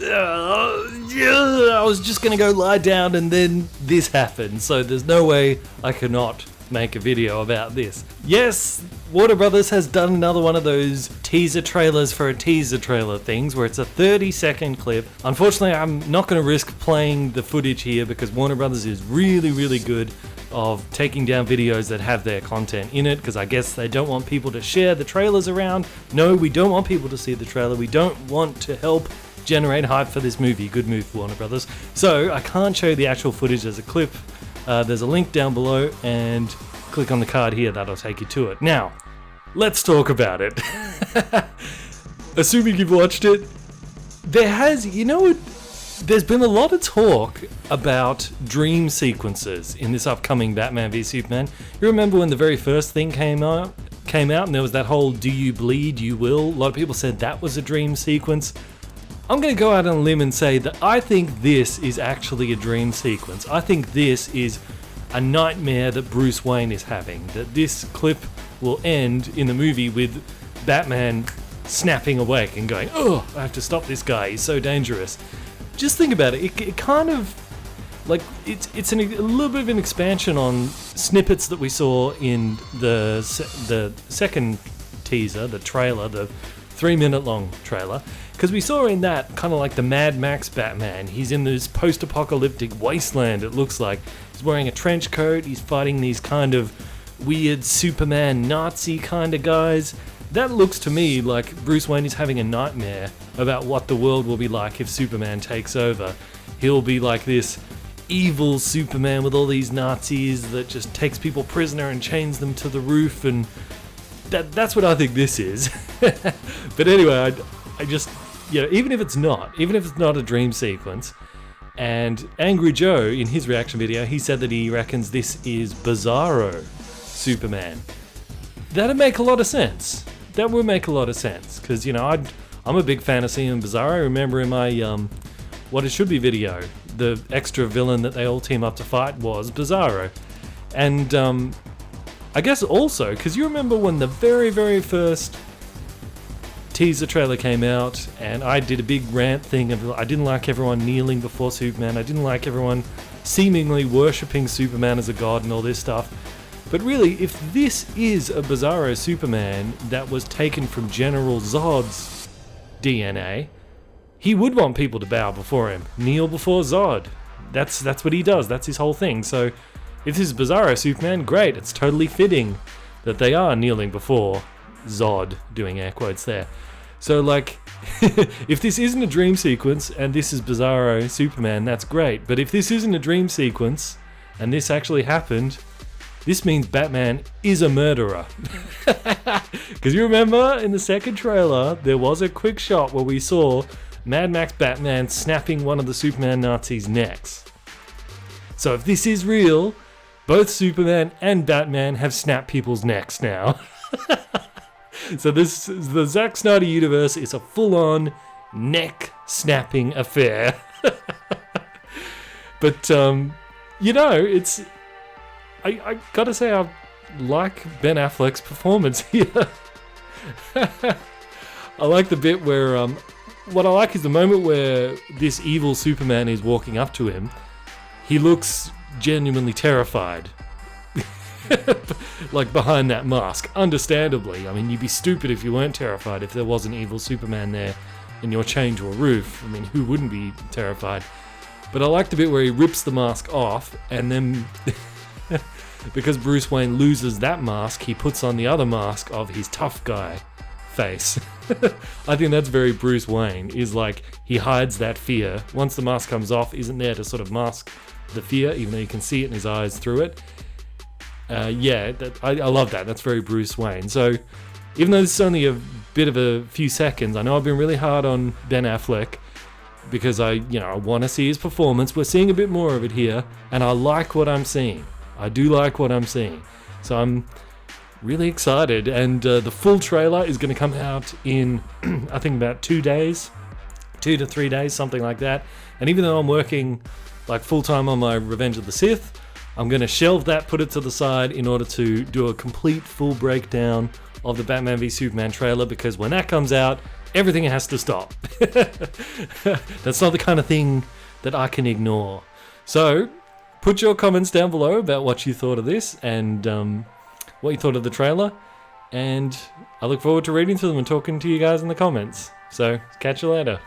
I was just going to go lie down and then this happened. So there's no way I cannot make a video about this. Yes, Warner Brothers has done another one of those teaser trailers for a teaser trailer things where it's a 30-second clip. Unfortunately, I'm not going to risk playing the footage here because Warner Brothers is really, really good of taking down videos that have their content in it, because I guess they don't want people to share the trailers around. No, we don't want people to see the trailer. We don't want to help generate hype for this movie. Good move, Warner Brothers. So I can't show you the actual footage as a clip. There's a link down below, and click on the card here, that'll take you to it. Now, let's talk about it. Assuming you've watched it, there's been a lot of talk about dream sequences in this upcoming Batman v Superman. You remember when the very first thing came out and there was that whole "do you bleed, you will"? A lot of people said that was a dream sequence. I'm going to go out on a limb and say that I think this is actually a dream sequence. I think this is a nightmare that Bruce Wayne is having. That this clip will end in the movie with Batman snapping awake and going, "Oh, I have to stop this guy. He's so dangerous." Just think about it. It kind of like it's a little bit of an expansion on snippets that we saw in the second teaser, the trailer, the 3-minute long trailer. Because we saw in that kind of like the Mad Max Batman. He's in this post-apocalyptic wasteland, it looks like. He's wearing a trench coat. He's fighting these kind of weird Superman Nazi kind of guys. That looks to me like Bruce Wayne is having a nightmare about what the world will be like if Superman takes over. He'll be like this evil Superman with all these Nazis that just takes people prisoner and chains them to the roof, and that's what I think this is. But anyway, I just, even if it's not a dream sequence, and Angry Joe, in his reaction video, he said that he reckons this is Bizarro Superman. That'd make a lot of sense. That would make a lot of sense, because, I'm a big fan of seeing Bizarro. I remember in my What It Should Be video, the extra villain that they all team up to fight was Bizarro. And I guess also, because you remember when the very, very first teaser trailer came out, and I did a big rant thing of I didn't like everyone kneeling before Superman, I didn't like everyone seemingly worshipping Superman as a god and all this stuff. But really, if this is a Bizarro Superman that was taken from General Zod's DNA, he would want people to bow before him, kneel before Zod. That's what he does, that's his whole thing. So if this is Bizarro Superman, great, it's totally fitting that they are kneeling before Zod, doing air quotes there. So if this isn't a dream sequence and this is Bizarro Superman, that's great. But if this isn't a dream sequence and this actually happened, this means Batman is a murderer. Because you remember in the second trailer, there was a quick shot where we saw Mad Max Batman snapping one of the Superman Nazis' necks. So if this is real, both Superman and Batman have snapped people's necks now. So the Zack Snyder universe is a full-on neck-snapping affair. But, it's... I gotta say, I like Ben Affleck's performance here. I like the bit where... what I like is the moment where this evil Superman is walking up to him. He looks genuinely terrified. Like behind that mask, understandably. I mean, you'd be stupid if you weren't terrified if there was an evil Superman there and you're chained to a roof. I mean, who wouldn't be terrified? But I like the bit where he rips the mask off, and then because Bruce Wayne loses that mask, he puts on the other mask of his tough guy face. I think that's very Bruce Wayne, is like he hides that fear. Once the mask comes off, isn't there to sort of mask the fear, even though you can see it in his eyes through it. I love that. That's very Bruce Wayne. So even though this is only a bit of a few seconds, I know I've been really hard on Ben Affleck because I want to see his performance. We're seeing a bit more of it here, and I like what I'm seeing. I do like what I'm seeing. So I'm really excited, and the full trailer is going to come out in, I think, about 2 days, 2 to 3 days, something like that. And even though I'm working like full-time on my Revenge of the Sith, I'm going to shelve that, put it to the side in order to do a complete full breakdown of the Batman v Superman trailer, because when that comes out, everything has to stop. That's not the kind of thing that I can ignore. So, put your comments down below about what you thought of this and what you thought of the trailer. And I look forward to reading through them and talking to you guys in the comments. So, catch you later.